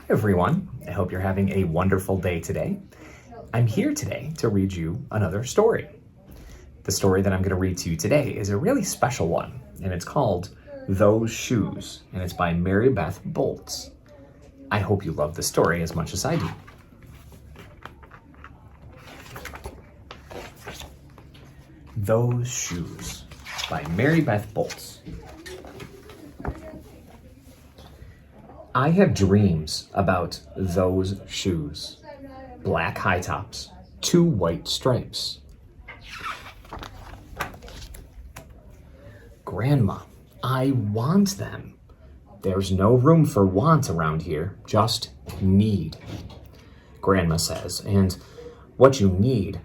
everyone. I hope you're having a wonderful day today. I'm here today to read you another story. The story that I'm going to read to you today is a really special one, and it's called Those Shoes, and it's by Mary Beth Bolts. I hope you love the story as much as I do. Those Shoes by Mary Beth Bolts. I have dreams about those shoes. Black high tops, 2 white stripes. Grandma, I want them. There's no room for want around here, just need. Grandma says, and what you need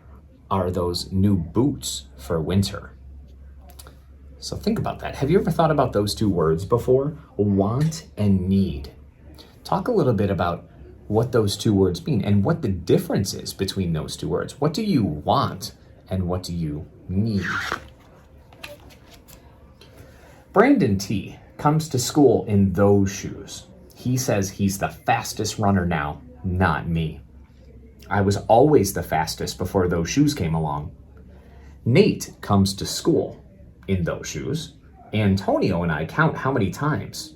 are those new boots for winter. So think about that. Have you ever thought about those 2 words before? Want and need. Talk a little bit about what those 2 words mean and what the difference is between those 2 words. What do you want and what do you need? Brandon T. comes to school in those shoes. He says he's the fastest runner now, not me. I was always the fastest before those shoes came along. Nate comes to school in those shoes. Antonio and I count how many times.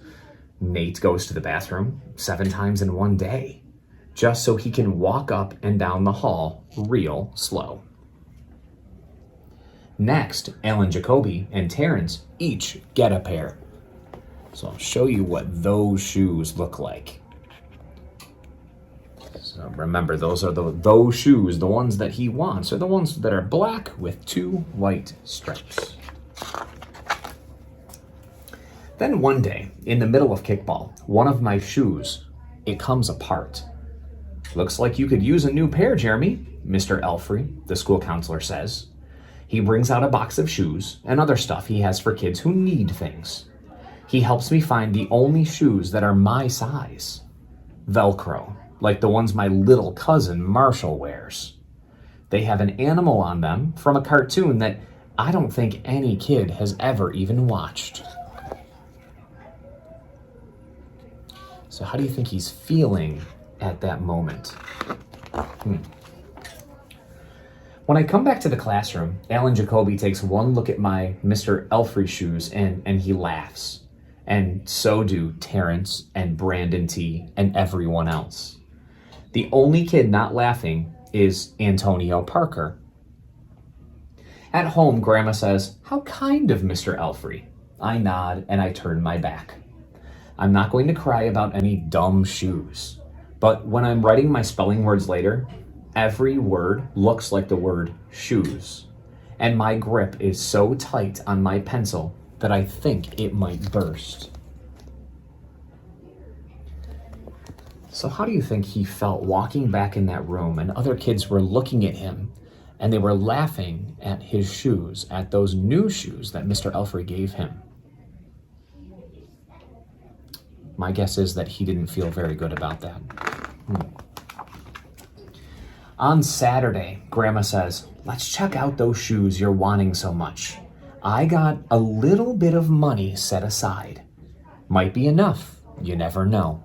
Nate goes to the bathroom 7 times in one day, just so he can walk up and down the hall real slow. Next, Alan Jacoby and Terrence each get a pair. So I'll show you what those shoes look like. So remember, those are those shoes, the ones that he wants, are the ones that are black with 2 white stripes. Then one day, in the middle of kickball, one of my shoes, it comes apart. Looks like you could use a new pair, Jeremy, Mr. Elfrey, the school counselor says. He brings out a box of shoes and other stuff he has for kids who need things. He helps me find the only shoes that are my size. Velcro, like the ones my little cousin Marshall wears. They have an animal on them from a cartoon that I don't think any kid has ever even watched. So how do you think he's feeling at that moment? When I come back to the classroom, Alan Jacoby takes one look at my Mr. Elfrey shoes and he laughs. And so do Terrence and Brandon T. and everyone else. The only kid not laughing is Antonio Parker. At home, Grandma says, "How kind of Mr. Elfrey." I nod and I turn my back. I'm not going to cry about any dumb shoes, but when I'm writing my spelling words later, every word looks like the word shoes, and my grip is so tight on my pencil that I think it might burst. So how do you think he felt walking back in that room and other kids were looking at him and they were laughing at his shoes, at those new shoes that Mr. Elfrey gave him? My guess is that he didn't feel very good about that. On Saturday, Grandma says, "Let's check out those shoes you're wanting so much. I got a little bit of money set aside. Might be enough, you never know."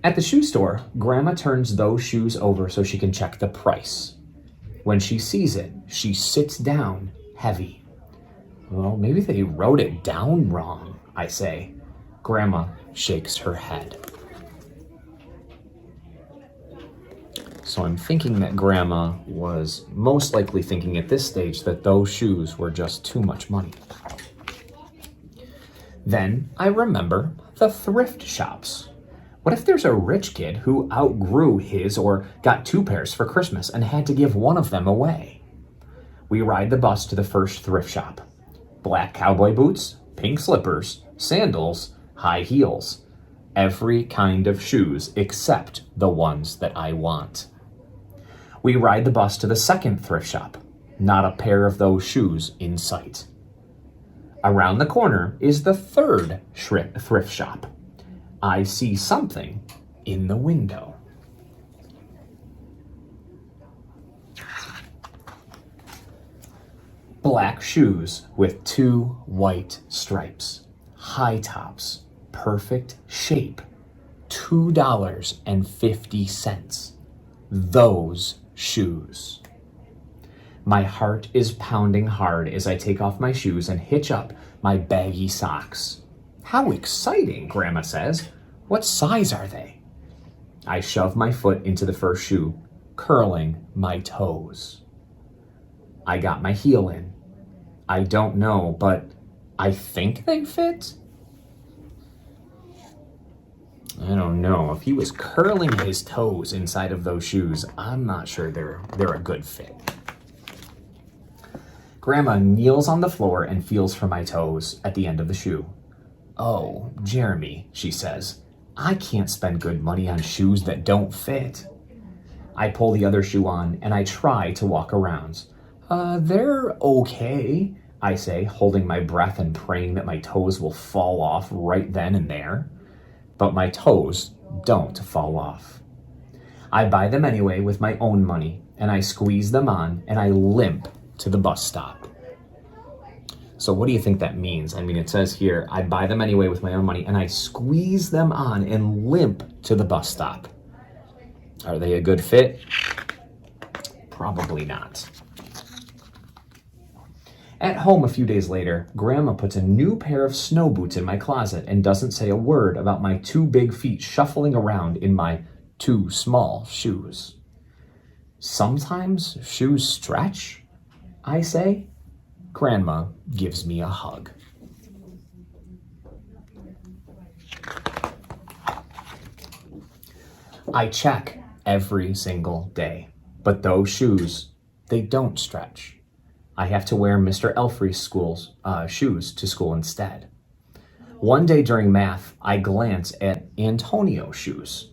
At the shoe store, Grandma turns those shoes over so she can check the price. When she sees it, she sits down heavy. "Well, maybe they wrote it down wrong," I say. Grandma shakes her head. So I'm thinking that Grandma was most likely thinking at this stage that those shoes were just too much money. Then I remember the thrift shops. What if there's a rich kid who outgrew his or got 2 pairs for Christmas and had to give one of them away? We ride the bus to the first thrift shop. Black cowboy boots, pink slippers, sandals, high heels. Every kind of shoes except the ones that I want. We ride the bus to the second thrift shop. Not a pair of those shoes in sight. Around the corner is the third thrift shop. I see something in the window. Black shoes with 2 white stripes. High tops. Perfect shape. $2.50. Those shoes. My heart is pounding hard as I take off my shoes and hitch up my baggy socks. How exciting, Grandma says. What size are they? I shove my foot into the first shoe, curling my toes. I got my heel in. I don't know, but I think they fit. I don't know. If he was curling his toes inside of those shoes, I'm not sure they're a good fit. Grandma kneels on the floor and feels for my toes at the end of the shoe. Oh, Jeremy, she says, I can't spend good money on shoes that don't fit. I pull the other shoe on and I try to walk around. They're okay, I say, holding my breath and praying that my toes will fall off right then and there. But my toes don't fall off. I buy them anyway with my own money, and I squeeze them on and I limp to the bus stop. So what do you think that means? I mean, it says here, I buy them anyway with my own money and I squeeze them on and limp to the bus stop. Are they a good fit? Probably not. At home a few days later, Grandma puts a new pair of snow boots in my closet and doesn't say a word about my two big feet shuffling around in my too small shoes. Sometimes shoes stretch, I say. Grandma gives me a hug. I check every single day, but those shoes, they don't stretch. I have to wear Mr. Elfrey's shoes to school instead. One day during math, I glance at Antonio's shoes.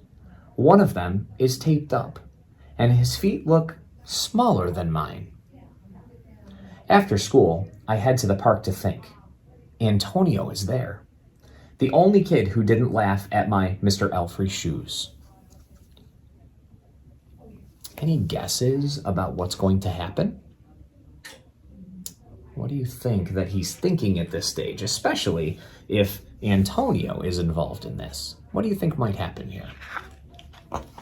One of them is taped up, and his feet look smaller than mine. After school, I head to the park to think. Antonio is there, the only kid who didn't laugh at my Mr. Elfrey shoes. Any guesses about what's going to happen? What do you think that he's thinking at this stage, especially if Antonio is involved in this? What do you think might happen here?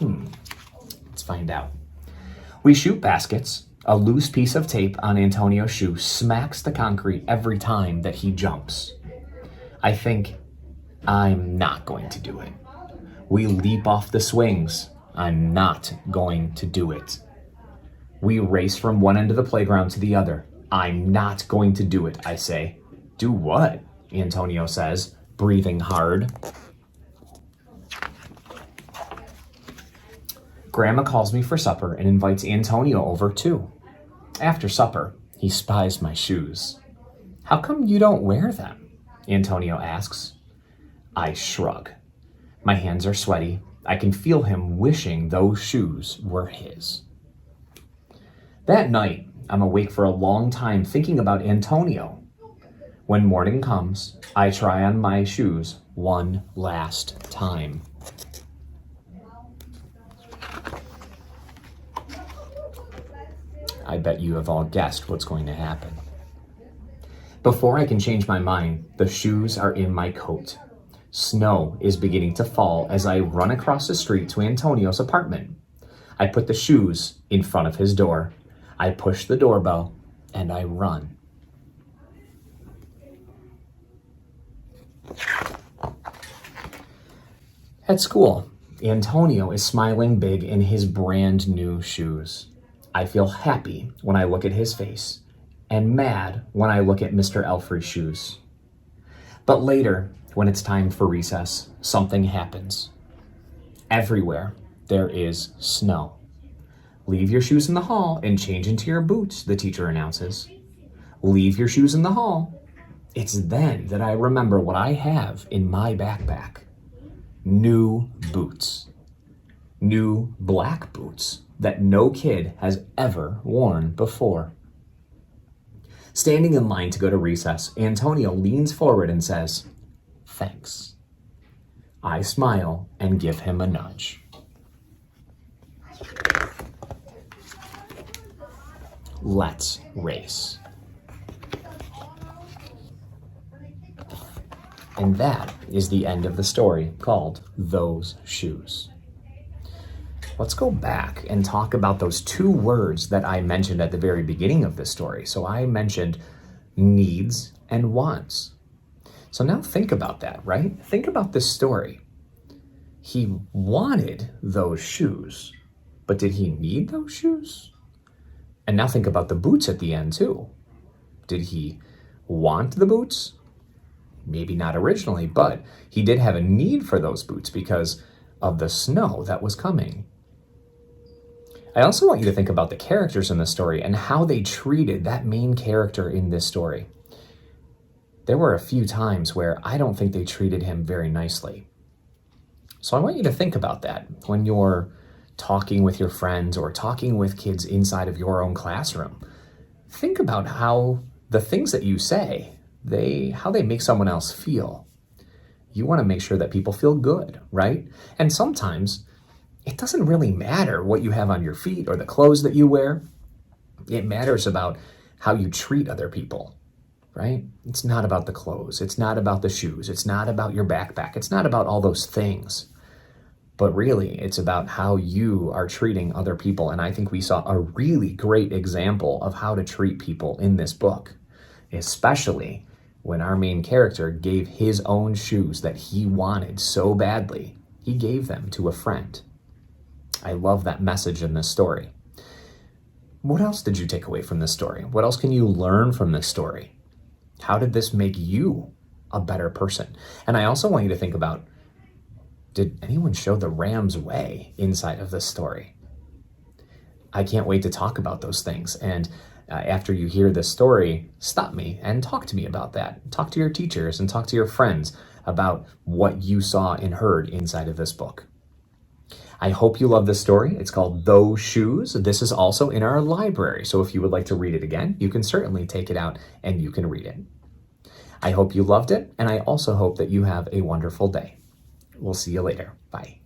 Let's find out. We shoot baskets. A loose piece of tape on Antonio's shoe smacks the concrete every time that he jumps. I think I'm not going to do it. We leap off the swings. I'm not going to do it. We race from one end of the playground to the other. I'm not going to do it, I say. Do what? Antonio says, breathing hard. Grandma calls me for supper and invites Antonio over too. After supper, he spies my shoes. How come you don't wear them? Antonio asks. I shrug. My hands are sweaty. I can feel him wishing those shoes were his. That night, I'm awake for a long time thinking about Antonio. When morning comes, I try on my shoes one last time. I bet you have all guessed what's going to happen. Before I can change my mind, the shoes are in my coat. Snow is beginning to fall as I run across the street to Antonio's apartment. I put the shoes in front of his door. I push the doorbell and I run. At school, Antonio is smiling big in his brand new shoes. I feel happy when I look at his face and mad when I look at Mr. Elfrey's shoes. But later, when it's time for recess, something happens. Everywhere there is snow. Leave your shoes in the hall and change into your boots, the teacher announces. Leave your shoes in the hall. It's then that I remember what I have in my backpack. New boots. New black boots that no kid has ever worn before. Standing in line to go to recess, Antonio leans forward and says, "Thanks." I smile and give him a nudge. Let's race. And that is the end of the story called Those Shoes. Let's go back and talk about those two words that I mentioned at the very beginning of this story. So I mentioned needs and wants. So now think about that, right? Think about this story. He wanted those shoes, but did he need those shoes? And now think about the boots at the end too. Did he want the boots? Maybe not originally, but he did have a need for those boots because of the snow that was coming. I also want you to think about the characters in the story and how they treated that main character in this story. There were a few times where I don't think they treated him very nicely. So I want you to think about that when you're talking with your friends or talking with kids inside of your own classroom. Think about how the things that you say, how they make someone else feel. You want to make sure that people feel good, right? And sometimes it doesn't really matter what you have on your feet or the clothes that you wear. It matters about how you treat other people, right? It's not about the clothes. It's not about the shoes. It's not about your backpack. It's not about all those things. But really, it's about how you are treating other people. And I think we saw a really great example of how to treat people in this book, especially when our main character gave his own shoes that he wanted so badly. He gave them to a friend. I love that message in this story. What else did you take away from this story? What else can you learn from this story? How did this make you a better person? And I also want you to think about, did anyone show the Ram's way inside of this story? I can't wait to talk about those things. And after you hear this story, stop me and talk to me about that. Talk to your teachers and talk to your friends about what you saw and heard inside of this book. I hope you love this story. It's called Those Shoes. This is also in our library. So if you would like to read it again, you can certainly take it out and you can read it. I hope you loved it. And I also hope that you have a wonderful day. We'll see you later. Bye.